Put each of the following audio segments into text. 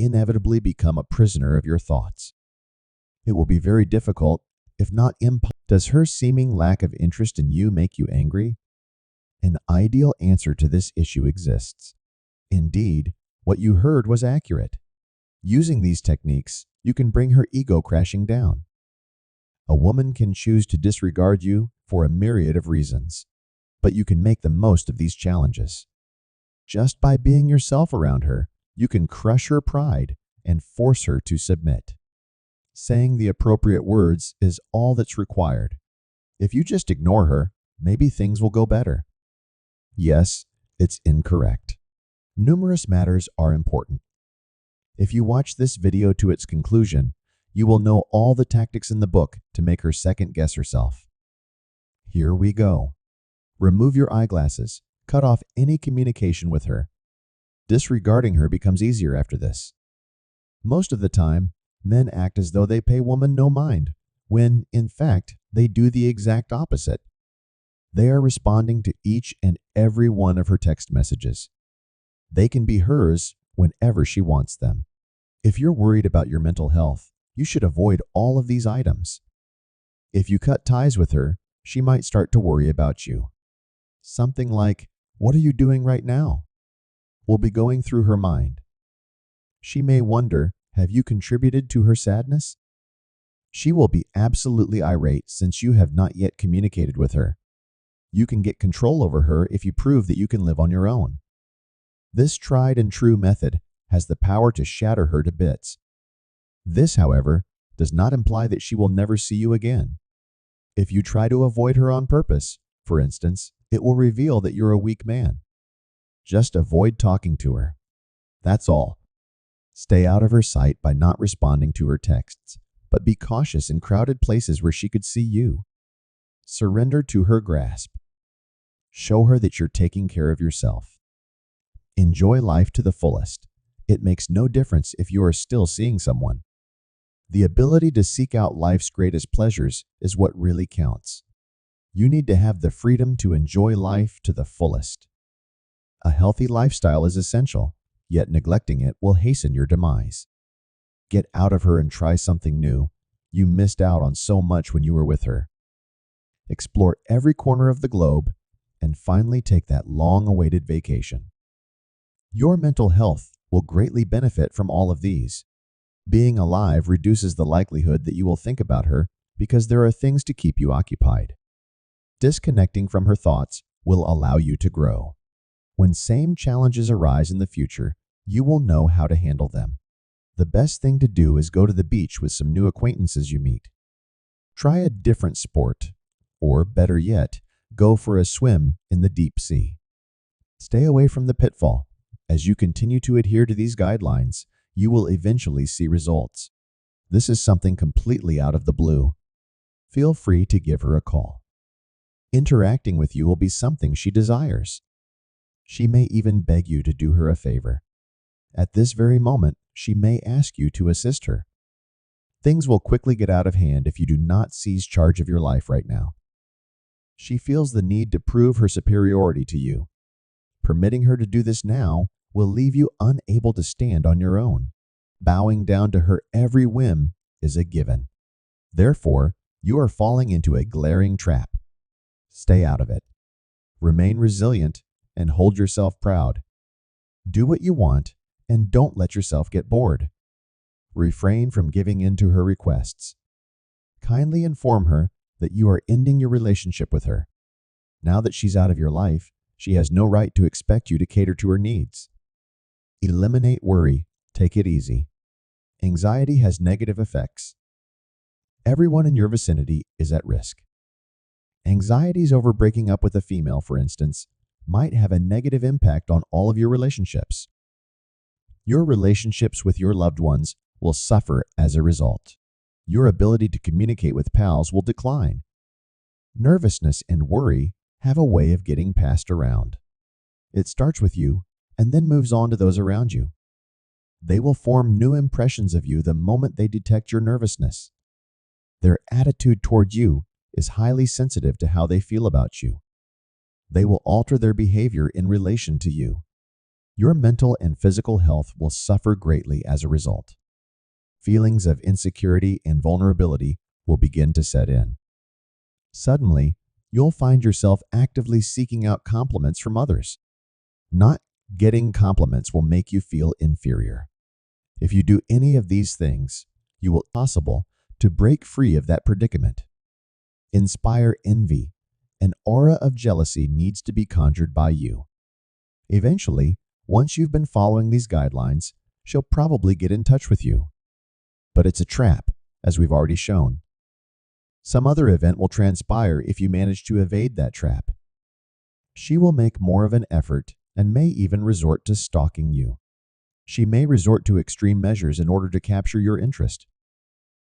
inevitably become a prisoner of your thoughts. It will be very difficult, if not impossible. Does her seeming lack of interest in you make you angry? An ideal answer to this issue exists. Indeed, what you heard was accurate. Using these techniques, you can bring her ego crashing down. A woman can choose to disregard you for a myriad of reasons, but you can make the most of these challenges. Just by being yourself around her, you can crush her pride and force her to submit. Saying the appropriate words is all that's required. If you just ignore her, maybe things will go better. Yes, it's incorrect. Numerous matters are important. If you watch this video to its conclusion, you will know all the tactics in the book to make her second guess herself. Here we go. Remove your eyeglasses. Cut off any communication with her. Disregarding her becomes easier after this. Most of the time, men act as though they pay women no mind, when, in fact, they do the exact opposite. They are responding to each and every one of her text messages. They can be hers whenever she wants them. If you're worried about your mental health, you should avoid all of these items. If you cut ties with her, she might start to worry about you. Something like, "What are you doing right now?" will be going through her mind. She may wonder, have you contributed to her sadness? She will be absolutely irate since you have not yet communicated with her. You can get control over her if you prove that you can live on your own. This tried and true method has the power to shatter her to bits. This, however, does not imply that she will never see you again. If you try to avoid her on purpose, for instance, it will reveal that you're a weak man. Just avoid talking to her. That's all. Stay out of her sight by not responding to her texts, but be cautious in crowded places where she could see you. Surrender to her grasp. Show her that you're taking care of yourself. Enjoy life to the fullest. It makes no difference if you are still seeing someone. The ability to seek out life's greatest pleasures is what really counts. You need to have the freedom to enjoy life to the fullest. A healthy lifestyle is essential, yet neglecting it will hasten your demise. Get out of her and try something new. You missed out on so much when you were with her. Explore every corner of the globe and finally take that long-awaited vacation. Your mental health will greatly benefit from all of these. Being alive reduces the likelihood that you will think about her because there are things to keep you occupied. Disconnecting from her thoughts will allow you to grow. When same challenges arise in the future, you will know how to handle them. The best thing to do is go to the beach with some new acquaintances you meet. Try a different sport, or better yet, go for a swim in the deep sea. Stay away from the pitfall. As you continue to adhere to these guidelines, you will eventually see results. This is something completely out of the blue. Feel free to give her a call. Interacting with you will be something she desires. She may even beg you to do her a favor. At this very moment, she may ask you to assist her. Things will quickly get out of hand if you do not seize charge of your life right now. She feels the need to prove her superiority to you. Permitting her to do this now will leave you unable to stand on your own. Bowing down to her every whim is a given. Therefore, you are falling into a glaring trap. Stay out of it. Remain resilient and hold yourself proud. Do what you want and don't let yourself get bored. Refrain from giving in to her requests. Kindly inform her that you are ending your relationship with her. Now that she's out of your life, she has no right to expect you to cater to her needs. Eliminate worry. Take it easy. Anxiety has negative effects. Everyone in your vicinity is at risk. Anxieties over breaking up with a female, for instance, might have a negative impact on all of your relationships. Your relationships with your loved ones will suffer as a result. Your ability to communicate with pals will decline. Nervousness and worry have a way of getting passed around. It starts with you and then moves on to those around you. They will form new impressions of you the moment they detect your nervousness. Their attitude toward you is highly sensitive to how they feel about you. They will alter their behavior in relation to you. Your mental and physical health will suffer greatly as a result. Feelings of insecurity and vulnerability will begin to set in. Suddenly, you'll find yourself actively seeking out compliments from others. Not getting compliments will make you feel inferior. If you do any of these things, you will be possible to break free of that predicament. Inspire envy. An aura of jealousy needs to be conjured by you. Eventually, once you've been following these guidelines, she'll probably get in touch with you. But it's a trap, as we've already shown. Some other event will transpire if you manage to evade that trap. She will make more of an effort and may even resort to stalking you. She may resort to extreme measures in order to capture your interest.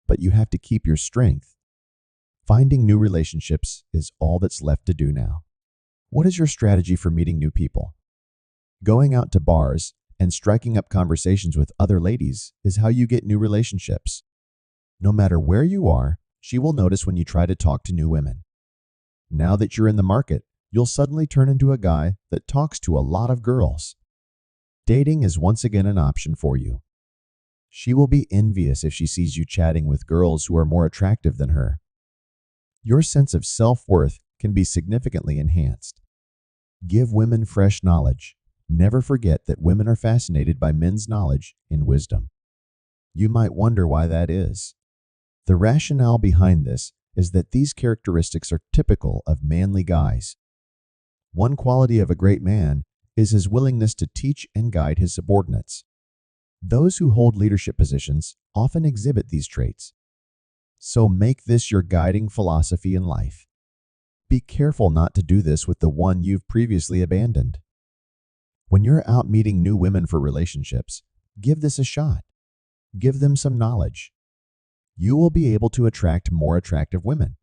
But you have to keep your strength. Finding new relationships is all that's left to do now. What is your strategy for meeting new people? Going out to bars and striking up conversations with other ladies is how you get new relationships. No matter where you are, she will notice when you try to talk to new women. Now that you're in the market, you'll suddenly turn into a guy that talks to a lot of girls. Dating is once again an option for you. She will be envious if she sees you chatting with girls who are more attractive than her. Your sense of self-worth can be significantly enhanced. Give women fresh knowledge. Never forget that women are fascinated by men's knowledge and wisdom. You might wonder why that is. The rationale behind this is that these characteristics are typical of manly guys. One quality of a great man is his willingness to teach and guide his subordinates. Those who hold leadership positions often exhibit these traits. So make this your guiding philosophy in life. Be careful not to do this with the one you've previously abandoned. When you're out meeting new women for relationships, give this a shot. Give them some knowledge. You will be able to attract more attractive women.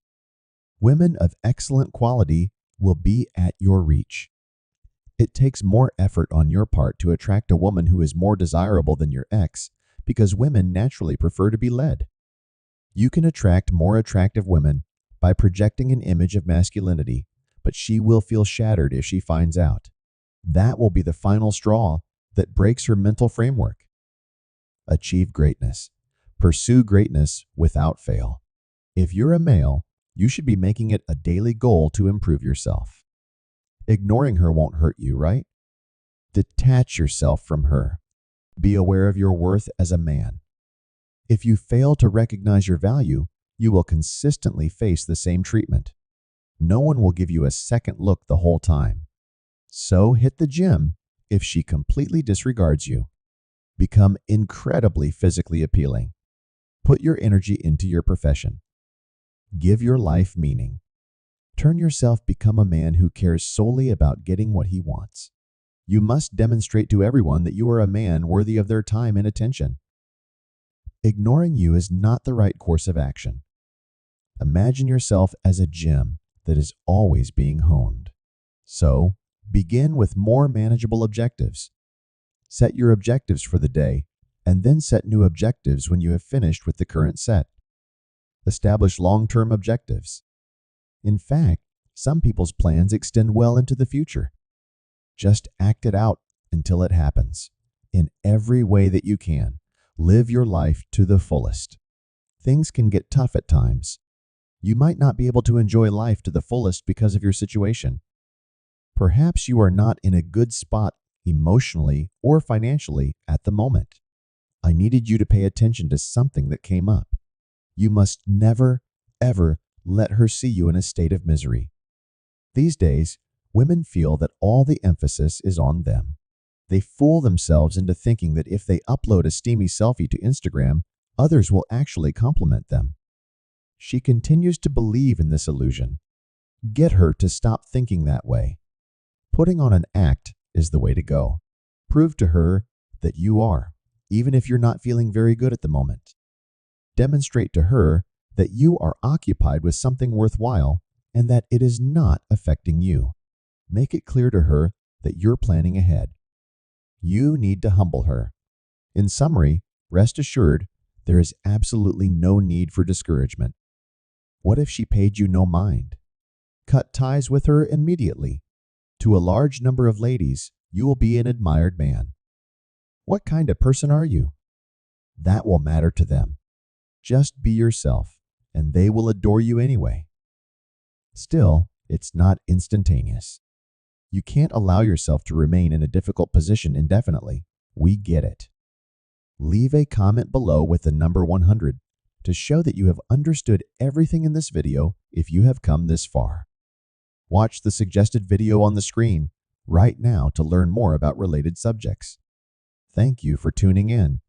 Women of excellent quality will be at your reach. It takes more effort on your part to attract a woman who is more desirable than your ex because women naturally prefer to be led. You can attract more attractive women by projecting an image of masculinity, but she will feel shattered if she finds out. That will be the final straw that breaks her mental framework. Achieve greatness. Pursue greatness without fail. If you're a male, you should be making it a daily goal to improve yourself. Ignoring her won't hurt you, right? Detach yourself from her. Be aware of your worth as a man. If you fail to recognize your value, you will consistently face the same treatment. No one will give you a second look the whole time. So hit the gym if she completely disregards you. Become incredibly physically appealing. Put your energy into your profession. Give your life meaning. Turn yourself become a man who cares solely about getting what he wants. You must demonstrate to everyone that you are a man worthy of their time and attention. Ignoring you is not the right course of action. Imagine yourself as a gym that is always being honed. So, begin with more manageable objectives. Set your objectives for the day, and then set new objectives when you have finished with the current set. Establish long-term objectives. In fact, some people's plans extend well into the future. Just act it out until it happens. In every way that you can, live your life to the fullest. Things can get tough at times. You might not be able to enjoy life to the fullest because of your situation. Perhaps you are not in a good spot emotionally or financially at the moment. I needed you to pay attention to something that came up. You must never, ever let her see you in a state of misery. These days, women feel that all the emphasis is on them. They fool themselves into thinking that if they upload a steamy selfie to Instagram, others will actually compliment them. She continues to believe in this illusion. Get her to stop thinking that way. Putting on an act is the way to go. Prove to her that you are, even if you're not feeling very good at the moment. Demonstrate to her that you are occupied with something worthwhile and that it is not affecting you. Make it clear to her that you're planning ahead. You need to humble her. In summary, rest assured, there is absolutely no need for discouragement. What if she paid you no mind? Cut ties with her immediately. To a large number of ladies, you will be an admired man. What kind of person are you? That will matter to them. Just be yourself, and they will adore you anyway. Still, it's not instantaneous. You can't allow yourself to remain in a difficult position indefinitely. We get it. Leave a comment below with the number 100 to show that you have understood everything in this video if you have come this far. Watch the suggested video on the screen right now to learn more about related subjects. Thank you for tuning in.